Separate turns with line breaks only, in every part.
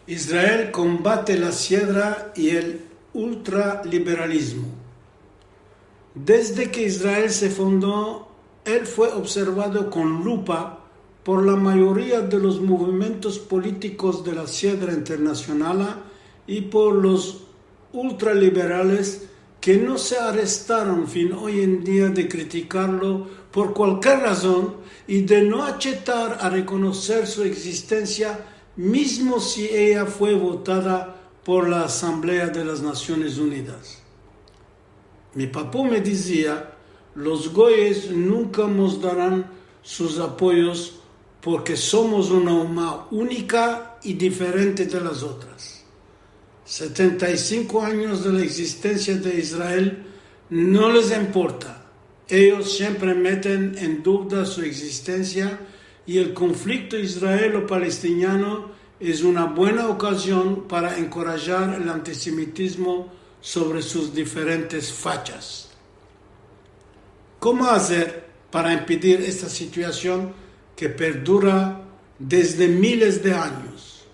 Israel combate la siembra y el ultraliberalismo. Desde que Israel se fundó, él fue observado con lupa por la mayoría de los movimientos políticos de la siembra internacional y por los ultraliberales que no se arrestaron fin hoy en día de criticarlo por cualquier razón y de no aceptar a reconocer su existencia, mismo si ella fue votada por la Asamblea de las Naciones Unidas. Mi papá me decía, los goyes nunca nos darán sus apoyos porque somos una umma única y diferente de las otras. 75 años de la existencia de Israel no les importa. Ellos siempre meten en duda su existencia y el conflicto israelo-palestiniano es una buena ocasión para encorajar el antisemitismo sobre sus diferentes fachas. ¿Cómo hacer para impedir esta situación que perdura desde miles de años?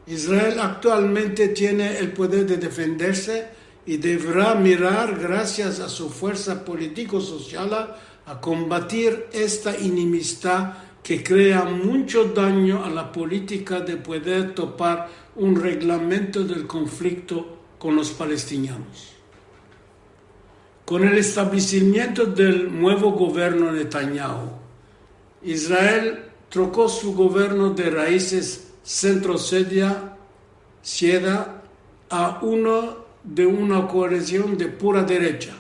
Israel actualmente tiene el poder de defenderse y deberá mirar, gracias a su fuerza político-social, a combatir esta enemistad que crea mucho daño a la política de poder topar un reglamento del conflicto con los palestinos. Con el establecimiento del nuevo gobierno Netanyahu, Israel trocó su gobierno de raíces centro-sieda a uno de una coalición de pura derecha.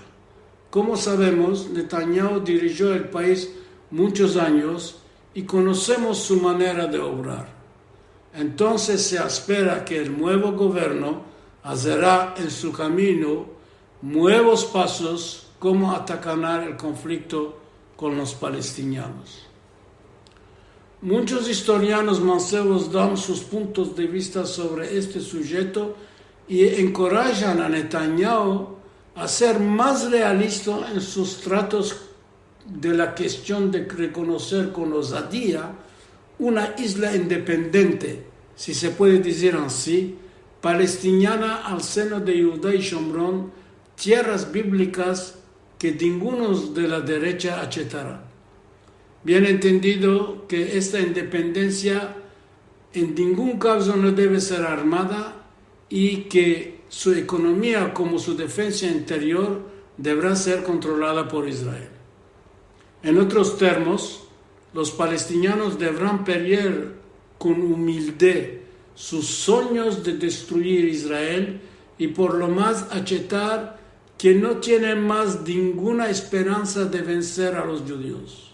Como sabemos, Netanyahu dirigió el país muchos años y conocemos su manera de obrar. Entonces se espera que el nuevo gobierno hará en su camino nuevos pasos como atacar el conflicto con los palestinos. Muchos historianos mancebos dan sus puntos de vista sobre este sujeto y encorajan a Netanyahu a ser más realista en sus tratos de la cuestión de reconocer con osadía una isla independiente, si se puede decir así, palestina al seno de Judá y Shomrón, tierras bíblicas que ninguno de la derecha aceptará. Bien entendido que esta independencia en ningún caso no debe ser armada y que su economía como su defensa interior deberá ser controlada por Israel. En otros términos, los palestinos deberán perder con humildad sus sueños de destruir Israel y por lo más aceptar que no tienen más ninguna esperanza de vencer a los judíos.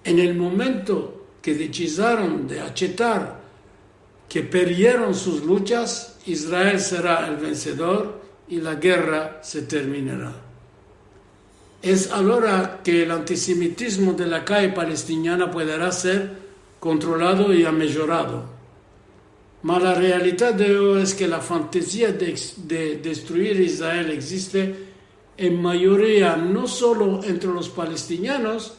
En el momento que decidieron de aceptar que perdieron sus luchas, Israel será el vencedor y la guerra se terminará. Es ahora que el antisemitismo de la calle palestina podrá ser controlado y mejorado. Mas la realidad de hoy es que la fantasía de destruir Israel existe en mayoría no solo entre los palestinos,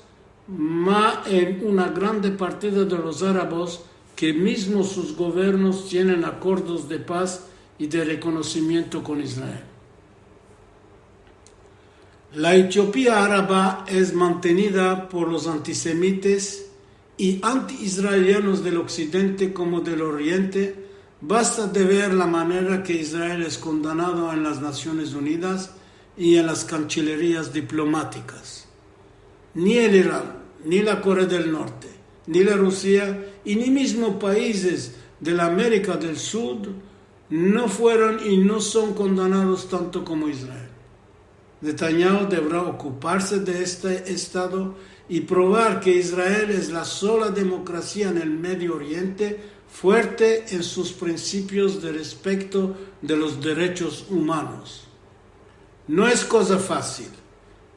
mas en una grande partida de los árabes que mismo sus gobiernos tienen acuerdos de paz y de reconocimiento con Israel. La Etiopía árabe es mantenida por los antisemitas y anti-israelianos del occidente como del oriente. Basta de ver la manera que Israel es condenado en las Naciones Unidas y en las cancillerías diplomáticas. Ni el Irán, ni la Corea del Norte, ni la Rusia y ni mismo países de la América del Sur no fueron y no son condenados tanto como Israel. Netanyahu deberá ocuparse de este estado y probar que Israel es la sola democracia en el Medio Oriente fuerte en sus principios de respeto de los derechos humanos. No es cosa fácil,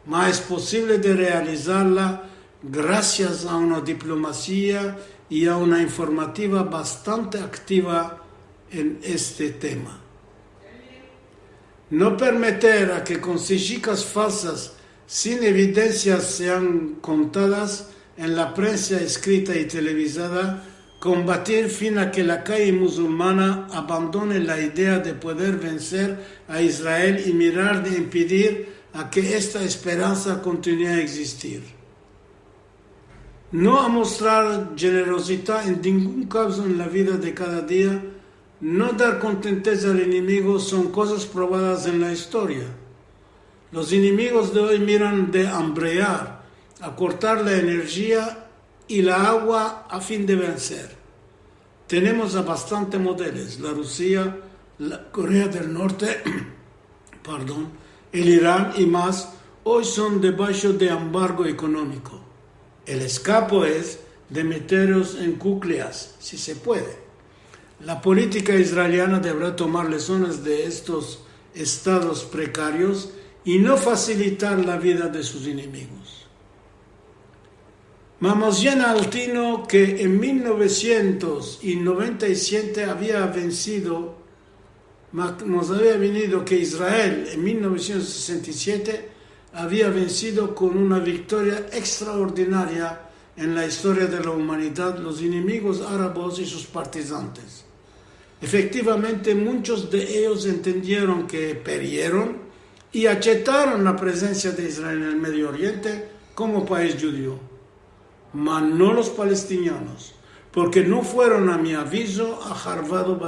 mas es posible de realizarla gracias a una diplomacia y a una informativa bastante activa en este tema. No permitir a que consejitas falsas sin evidencias sean contadas en la prensa escrita y televisada combatir fin a que la calle musulmana abandone la idea de poder vencer a Israel y mirar de impedir a que esta esperanza continúe a existir. No a mostrar generosidad en ningún caso en la vida de cada día, no dar contenteza al enemigo son cosas probadas en la historia. Los enemigos de hoy miran de hambrear, a cortar la energía y la agua a fin de vencer. Tenemos a bastantes modelos, la Rusia, la Corea del Norte, el Irán y más, hoy son debajo de embargo económico. El escape es de meterlos en cucleas, si se puede. La política israeliana deberá tomar lecciones de estos estados precarios y no facilitar la vida de sus enemigos. Mamosian Altino, que en 1997 nos había venido que Israel en 1967 había vencido con una victoria extraordinaria en la historia de la humanidad los enemigos árabes y sus partisanos. Efectivamente, muchos de ellos entendieron que perdieron y aceptaron la presencia de Israel en el Medio Oriente como país judío, mas no los palestinos, porque no fueron a mi aviso ajarvado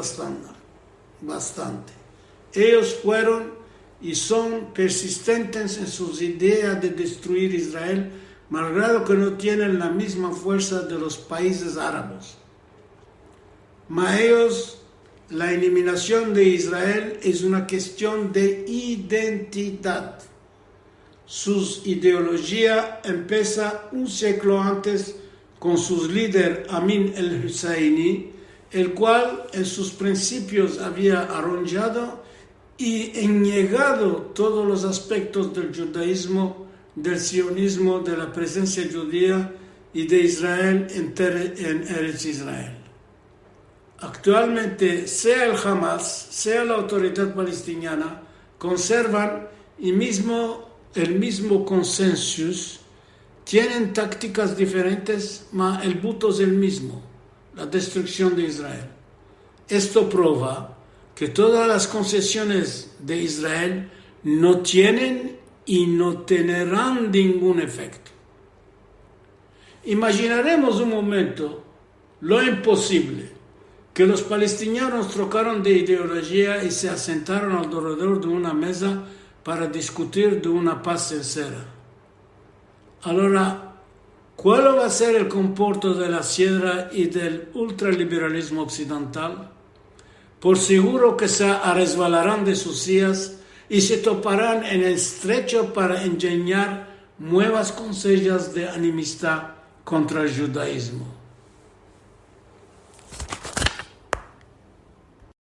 bastante. Ellos fueron y son persistentes en sus ideas de destruir Israel, malgrado que no tienen la misma fuerza de los países árabes. Mas ellos, la eliminación de Israel es una cuestión de identidad. Su ideología empieza un siglo antes con su líder Amin el-Husseini, el cual en sus principios había arrollado y negado todos los aspectos del judaísmo, del sionismo, de la presencia judía y de Israel en Eretz Israel. Actualmente, sea el Hamas, sea la autoridad palestina, conservan el mismo consenso, tienen tácticas diferentes, mas el punto es el mismo, la destrucción de Israel. Esto prueba que todas las concesiones de Israel no tienen y no tendrán ningún efecto. Imaginaremos un momento lo imposible, que los palestinos trocaron de ideología y se asentaron alrededor de una mesa para discutir de una paz sincera. Ahora, ¿cuál va a ser el comportamiento de la izquierda y del ultraliberalismo occidental? Por seguro que se resbalarán de sus sillas y se toparán en el estrecho para enseñar nuevas consejas de enemistad contra el judaísmo.